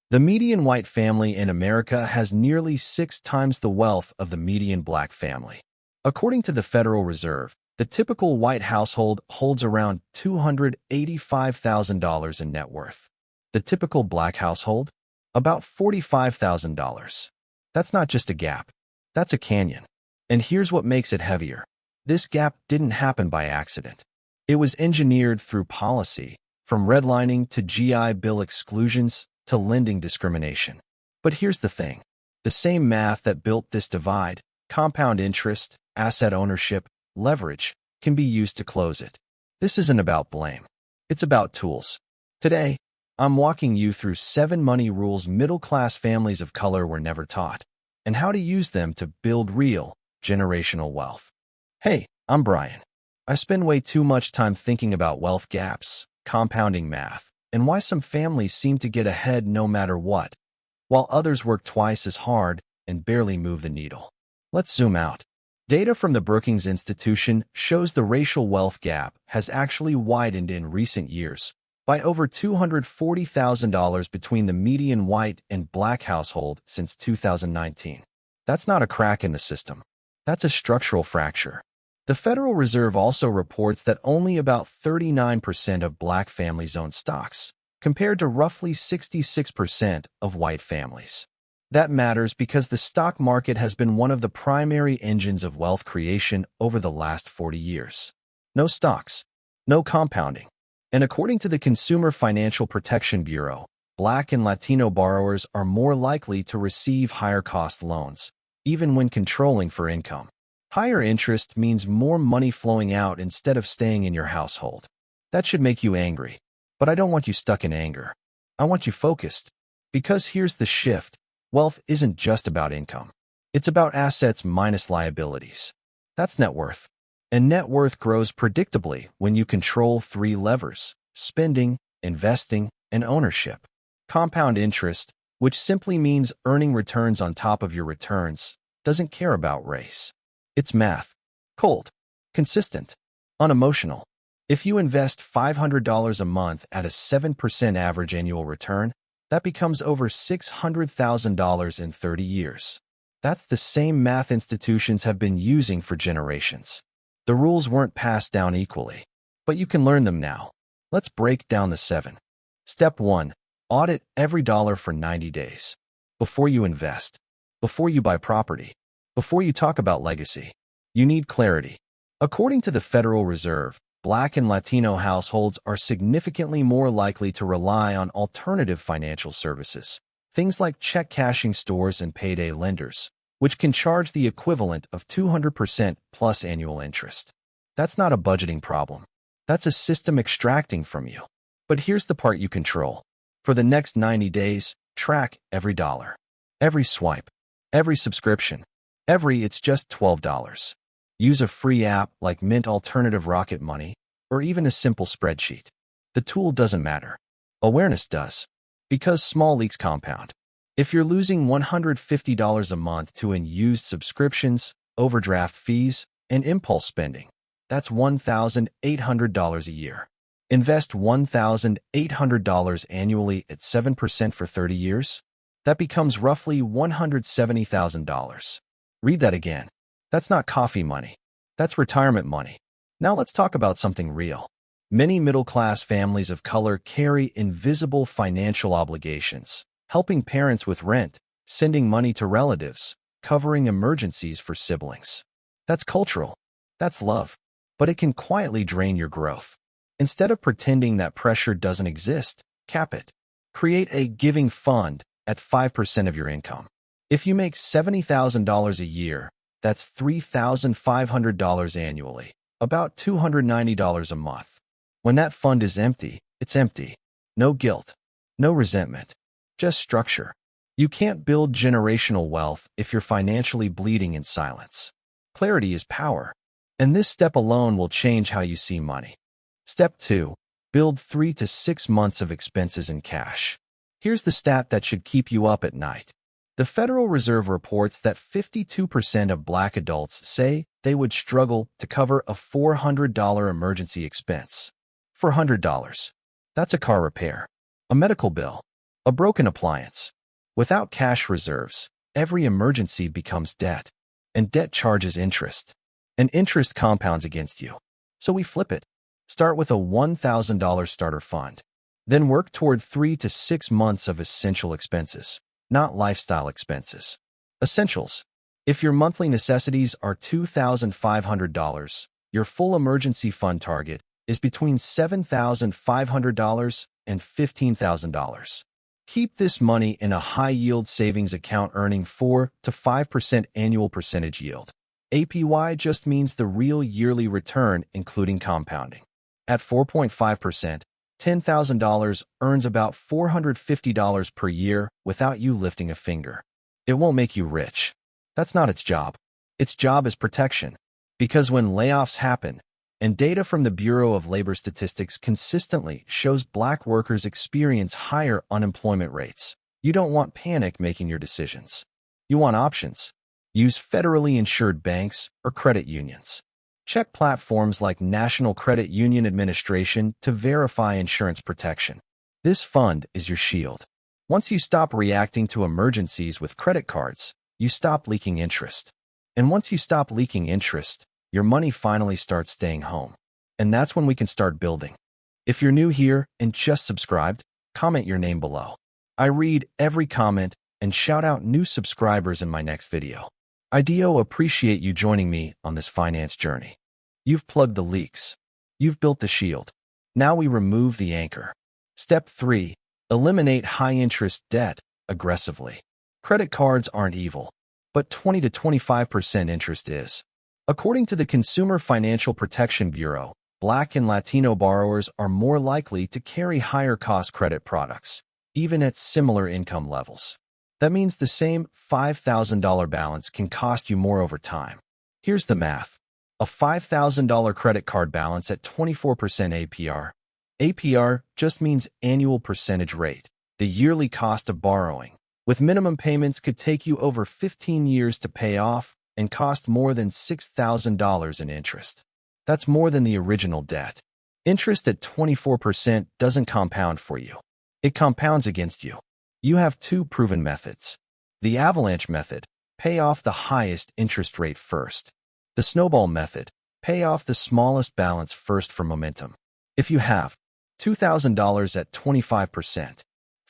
The median white family in America has nearly 6 times the wealth of the median black family. According to the Federal Reserve, the typical white household holds around $285,000 in net worth. The typical black household? About $45,000. That's not just a gap. That's a canyon. And here's what makes it heavier. This gap didn't happen by accident. It was engineered through policy, from redlining to GI Bill exclusions to lending discrimination. But here's the thing. The same math that built this divide, compound interest, asset ownership, leverage, can be used to close it. This isn't about blame. It's about tools. Today, I'm walking you through 7 money rules middle-class families of color were never taught, and how to use them to build real, generational wealth. Hey, I'm Brian. I spend way too much time thinking about wealth gaps, compounding math, and why some families seem to get ahead no matter what, while others work twice as hard and barely move the needle. Let's zoom out. Data from the Brookings Institution shows the racial wealth gap has actually widened in recent years by over $240,000 between the median white and black household since 2019. That's not a crack in the system. That's a structural fracture. The Federal Reserve also reports that only about 39% of black families own stocks, compared to roughly 66% of white families. That matters because the stock market has been one of the primary engines of wealth creation over the last 40 years. No stocks, no compounding. And according to the Consumer Financial Protection Bureau, Black and Latino borrowers are more likely to receive higher-cost loans, even when controlling for income. Higher interest means more money flowing out instead of staying in your household. That should make you angry. But I don't want you stuck in anger. I want you focused. Because here's the shift. Wealth isn't just about income. It's about assets minus liabilities. That's net worth. And net worth grows predictably when you control 3 levers: spending, investing, and ownership. Compound interest, which simply means earning returns on top of your returns, doesn't care about race. It's math. Cold. Consistent. Unemotional. If you invest $500 a month at a 7% average annual return, that becomes over $600,000 in 30 years. That's the same math institutions have been using for generations. The rules weren't passed down equally, but you can learn them now. Let's break down the 7. Step 1. Audit every dollar for 90 days. Before you invest, before you buy property, before you talk about legacy, you need clarity. According to the Federal Reserve, Black and Latino households are significantly more likely to rely on alternative financial services, things like check cashing stores and payday lenders, which can charge the equivalent of 200% plus annual interest. That's not a budgeting problem. That's a system extracting from you. But here's the part you control. For the next 90 days, track every dollar, every swipe, every subscription, it's just $12. Use a free app like Mint Alternative Rocket Money, or even a simple spreadsheet. The tool doesn't matter. Awareness does. Because small leaks compound. If you're losing $150 a month to unused subscriptions, overdraft fees, and impulse spending, that's $1,800 a year. Invest $1,800 annually at 7% for 30 years. That becomes roughly $170,000. Read that again. That's not coffee money. That's retirement money. Now let's talk about something real. Many middle-class families of color carry invisible financial obligations, helping parents with rent, sending money to relatives, covering emergencies for siblings. That's cultural. That's love. But it can quietly drain your growth. Instead of pretending that pressure doesn't exist, cap it. Create a giving fund at 5% of your income. If you make $70,000 a year, that's $3,500 annually, about $290 a month. When that fund is empty, it's empty. No guilt, no resentment, just structure. You can't build generational wealth if you're financially bleeding in silence. Clarity is power, and this step alone will change how you see money. Step 2. Build 3 to 6 months of expenses in cash. Here's the stat that should keep you up at night. The Federal Reserve reports that 52% of Black adults say they would struggle to cover a $400 emergency expense. $400. That's a car repair, a medical bill, A broken appliance. Without cash reserves, every emergency becomes debt, and debt charges interest, and interest compounds against you. So we flip it. Start with a $1,000 starter fund. Then work toward 3 to 6 months of essential expenses, not lifestyle expenses. Essentials. If your monthly necessities are $2,500, your full emergency fund target is between $7,500 and $15,000. Keep this money in a high-yield savings account earning 4 to 5% annual percentage yield. APY just means the real yearly return, including compounding. At 4.5%, $10,000 earns about $450 per year without you lifting a finger. It won't make you rich. That's not its job. Its job is protection. Because when layoffs happen, and data from the Bureau of Labor Statistics consistently shows Black workers experience higher unemployment rates, you don't want panic making your decisions. You want options. Use federally insured banks or credit unions. Check platforms like National Credit Union Administration to verify insurance protection. This fund is your shield. Once you stop reacting to emergencies with credit cards, you stop leaking interest. And once you stop leaking interest, your money finally starts staying home. And that's when we can start building. If you're new here and just subscribed, comment your name below. I read every comment and shout out new subscribers in my next video. I do appreciate you joining me on this finance journey. You've plugged the leaks. You've built the shield. Now we remove the anchor. Step 3. Eliminate high-interest debt aggressively. Credit cards aren't evil, but 20 to 25% interest is. According to the Consumer Financial Protection Bureau, Black and Latino borrowers are more likely to carry higher-cost credit products, even at similar income levels. That means the same $5,000 balance can cost you more over time. Here's the math. A $5,000 credit card balance at 24% APR. APR just means annual percentage rate, the yearly cost of borrowing, with minimum payments could take you over 15 years to pay off and cost more than $6,000 in interest. That's more than the original debt. Interest at 24% doesn't compound for you. It compounds against you. You have two proven methods. The avalanche method, pay off the highest interest rate first. The snowball method, pay off the smallest balance first for momentum. If you have $2,000 at 25%,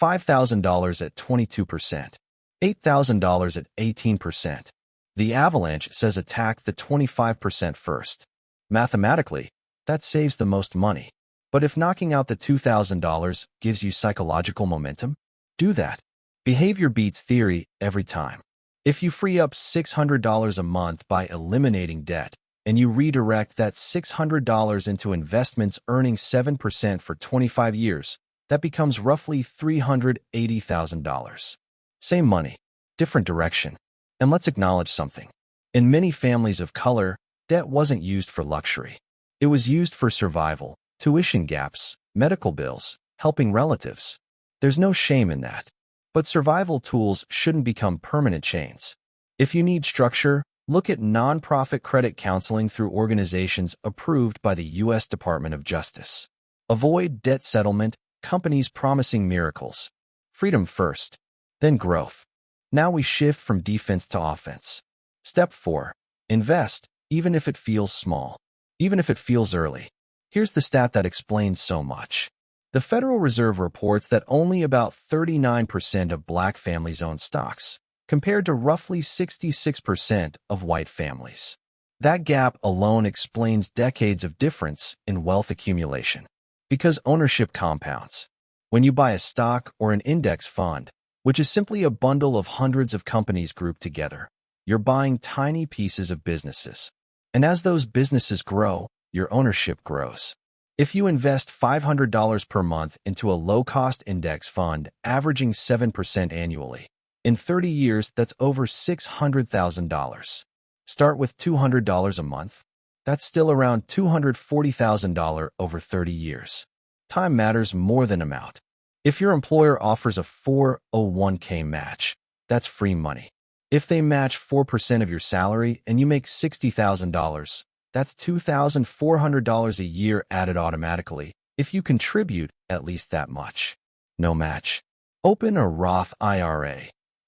$5,000 at 22%, $8,000 at 18%, the avalanche says attack the 25% first. Mathematically, that saves the most money. But if knocking out the $2,000 gives you psychological momentum, do that. Behavior beats theory every time. If you free up $600 a month by eliminating debt, and you redirect that $600 into investments earning 7% for 25 years, that becomes roughly $380,000. Same money, different direction. And let's acknowledge something. In many families of color, debt wasn't used for luxury. It was used for survival, tuition gaps, medical bills, helping relatives. There's no shame in that. But survival tools shouldn't become permanent chains. If you need structure, look at nonprofit credit counseling through organizations approved by the U.S. Department of Justice. Avoid debt settlement, companies promising miracles. Freedom first, then growth. Now we shift from defense to offense. Step 4. Invest, even if it feels small, even if it feels early. Here's the stat that explains so much. The Federal Reserve reports that only about 39% of Black families own stocks, compared to roughly 66% of white families. That gap alone explains decades of difference in wealth accumulation. Because ownership compounds. When you buy a stock or an index fund, which is simply a bundle of hundreds of companies grouped together, you're buying tiny pieces of businesses. And as those businesses grow, your ownership grows. If you invest $500 per month into a low-cost index fund averaging 7% annually, in 30 years that's over $600,000. Start with $200 a month. That's still around $240,000 over 30 years. Time matters more than amount. If your employer offers a 401k match, that's free money. If they match 4% of your salary and you make $60,000, that's $2,400 a year added automatically if you contribute at least that much. No match. Open a Roth IRA,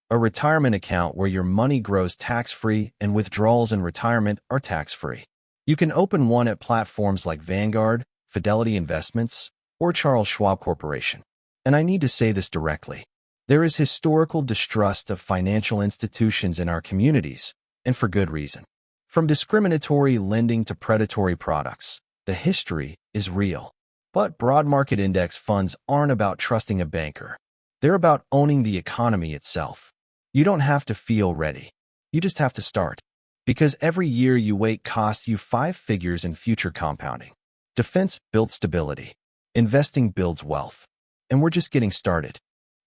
a retirement account where your money grows tax-free and withdrawals in retirement are tax-free. You can open one at platforms like Vanguard, Fidelity Investments, or Charles Schwab Corporation. And I need to say this directly. There is historical distrust of financial institutions in our communities, and for good reason. From discriminatory lending to predatory products, the history is real. But broad market index funds aren't about trusting a banker. They're about owning the economy itself. You don't have to feel ready. You just have to start. Because every year you wait costs you 5 figures in future compounding. Defense builds stability. Investing builds wealth. And we're just getting started.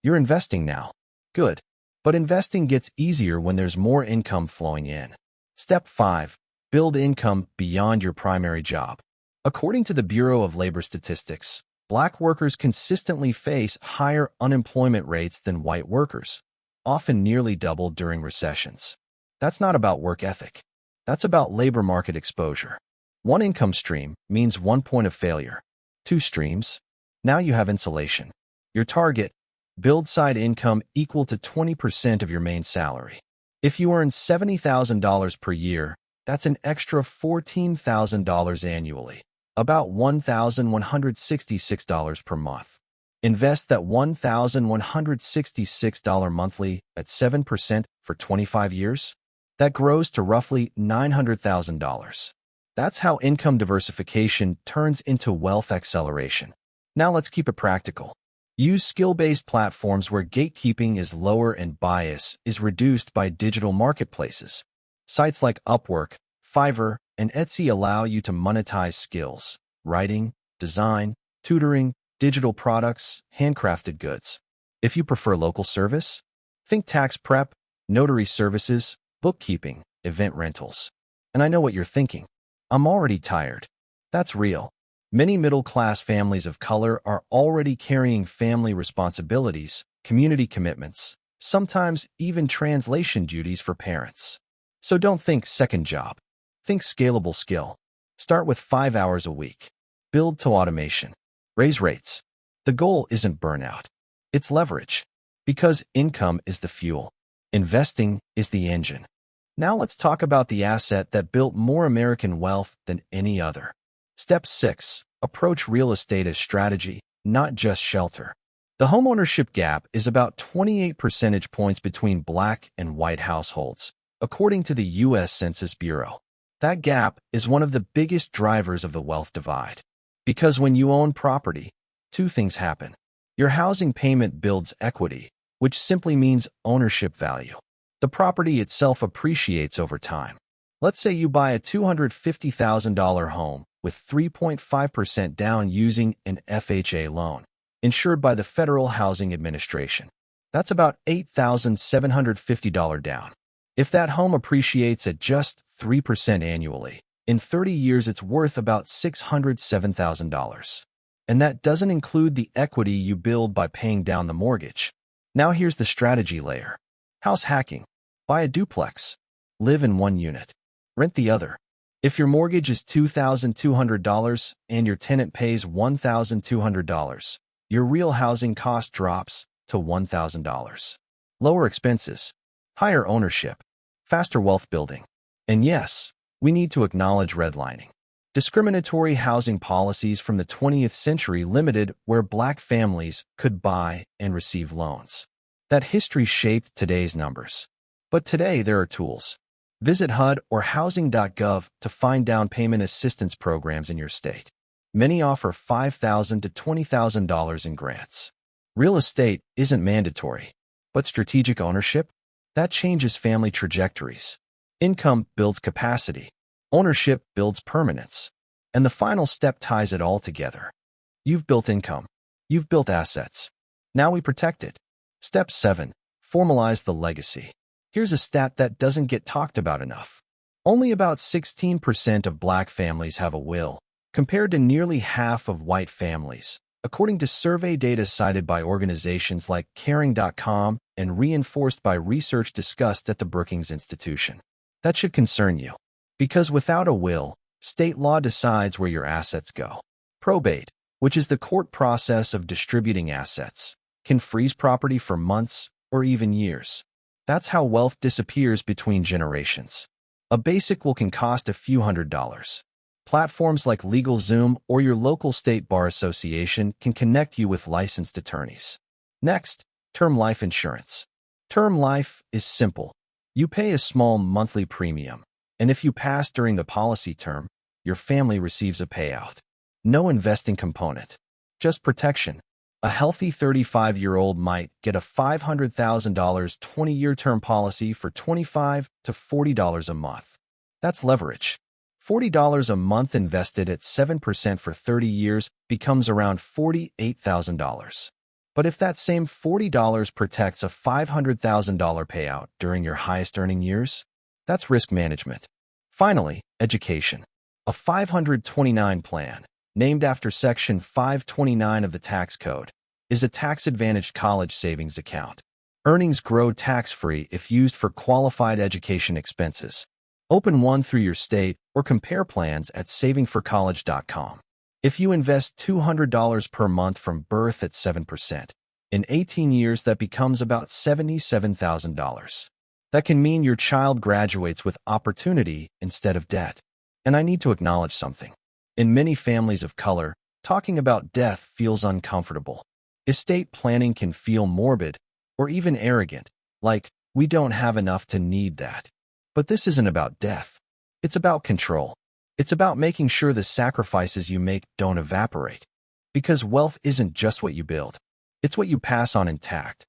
You're investing now. Good. But investing gets easier when there's more income flowing in. Step 5. Build income beyond your primary job. According to the Bureau of Labor Statistics, Black workers consistently face higher unemployment rates than white workers, often nearly double during recessions. That's not about work ethic. That's about labor market exposure. One income stream means 1 point of failure. 2 streams, now you have insulation. Your target, build side income equal to 20% of your main salary. If you earn $70,000 per year, that's an extra $14,000 annually. About $1,166 per month. Invest that $1,166 monthly at 7% for 25 years. That grows to roughly $900,000. That's how income diversification turns into wealth acceleration. Now let's keep it practical. Use skill-based platforms where gatekeeping is lower and bias is reduced by digital marketplaces. Sites like Upwork, Fiverr, and Etsy allow you to monetize skills, writing, design, tutoring, digital products, handcrafted goods. If you prefer local service, think tax prep, notary services, bookkeeping, event rentals. And I know what you're thinking. I'm already tired. That's real. Many middle-class families of color are already carrying family responsibilities, community commitments, sometimes even translation duties for parents. So don't think second job. Think scalable skill. Start with 5 hours a week. Build to automation. Raise rates. The goal isn't burnout. It's leverage. Because income is the fuel. Investing is the engine. Now let's talk about the asset that built more American wealth than any other. Step 6. Approach real estate as strategy, not just shelter. The homeownership gap is about 28 percentage points between Black and white households, according to the U.S. Census Bureau. That gap is one of the biggest drivers of the wealth divide. Because when you own property, 2 things happen. Your housing payment builds equity, which simply means ownership value. The property itself appreciates over time. Let's say you buy a $250,000 home with 3.5% down using an FHA loan, insured by the Federal Housing Administration. That's about $8,750 down. If that home appreciates at just 3% annually, in 30 years it's worth about $607,000. And that doesn't include the equity you build by paying down the mortgage. Now here's the strategy layer. House hacking. Buy a duplex. Live in one unit. Rent the other. If your mortgage is $2,200 and your tenant pays $1,200, your real housing cost drops to $1,000. Lower expenses, higher ownership, faster wealth building. And yes, we need to acknowledge redlining. Discriminatory housing policies from the 20th century limited where Black families could buy and receive loans. That history shaped today's numbers. But today there are tools. Visit HUD or housing.gov to find down payment assistance programs in your state. Many offer $5,000 to $20,000 in grants. Real estate isn't mandatory, but strategic ownership? That changes family trajectories. Income builds capacity. Ownership builds permanence. And the final step ties it all together. You've built income. You've built assets. Now we protect it. Step 7. Formalize the legacy. Here's a stat that doesn't get talked about enough. Only about 16% of Black families have a will, compared to nearly half of white families, according to survey data cited by organizations like Caring.com and reinforced by research discussed at the Brookings Institution. That should concern you. Because without a will, state law decides where your assets go. Probate, which is the court process of distributing assets, can freeze property for months or even years. That's how wealth disappears between generations. A basic will can cost a few $100s. Platforms like LegalZoom or your local state bar association can connect you with licensed attorneys. Next, term life insurance. Term life is simple. You pay a small monthly premium, and if you pass during the policy term, your family receives a payout. No investing component, just protection. A healthy 35-year-old might get a $500,000 20-year term policy for $25 to $40 a month. That's leverage. $40 a month invested at 7% for 30 years becomes around $48,000. But if that same $40 protects a $500,000 payout during your highest earning years, that's risk management. Finally, education. A 529 plan, named after Section 529 of the tax code, is a tax-advantaged college savings account. Earnings grow tax-free if used for qualified education expenses. Open one through your state or compare plans at savingforcollege.com. If you invest $200 per month from birth at 7%, in 18 years that becomes about $77,000. That can mean your child graduates with opportunity instead of debt. And I need to acknowledge something. In many families of color, talking about death feels uncomfortable. Estate planning can feel morbid or even arrogant, like, we don't have enough to need that. But this isn't about death. It's about control. It's about making sure the sacrifices you make don't evaporate. Because wealth isn't just what you build. It's what you pass on intact.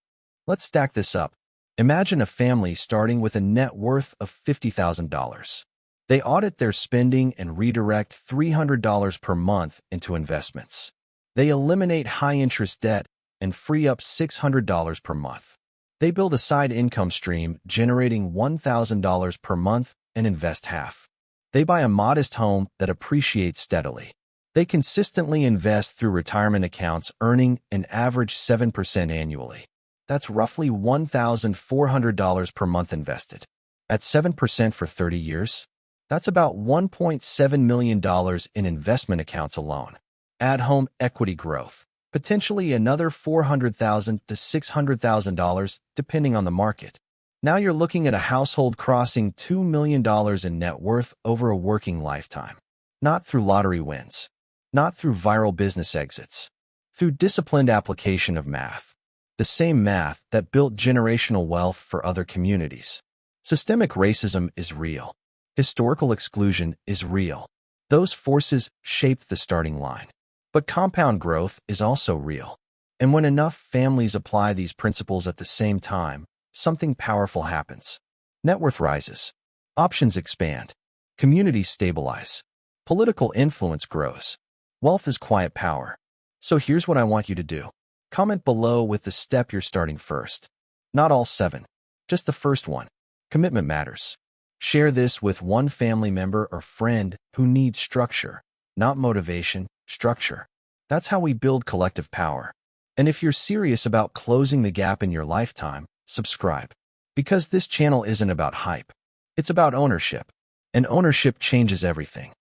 Let's stack this up. Imagine a family starting with a net worth of $50,000. They audit their spending and redirect $300 per month into investments. They eliminate high-interest debt and free up $600 per month. They build a side income stream generating $1,000 per month and invest half. They buy a modest home that appreciates steadily. They consistently invest through retirement accounts earning an average 7% annually. That's roughly $1,400 per month invested. At 7% for 30 years, that's about $1.7 million in investment accounts alone. Add home equity growth, potentially another $400,000 to $600,000 depending on the market. Now you're looking at a household crossing $2 million in net worth over a working lifetime. Not through lottery wins, not through viral business exits, through disciplined application of math. The same math that built generational wealth for other communities. Systemic racism is real. Historical exclusion is real. Those forces shaped the starting line. But compound growth is also real. And when enough families apply these principles at the same time, something powerful happens. Net worth rises. Options expand. Communities stabilize. Political influence grows. Wealth is quiet power. So here's what I want you to do. Comment below with the step you're starting first. Not all 7, just the first one. Commitment matters. Share this with one family member or friend who needs structure, not motivation, structure. That's how we build collective power. And if you're serious about closing the gap in your lifetime, subscribe. Because this channel isn't about hype. It's about ownership. And ownership changes everything.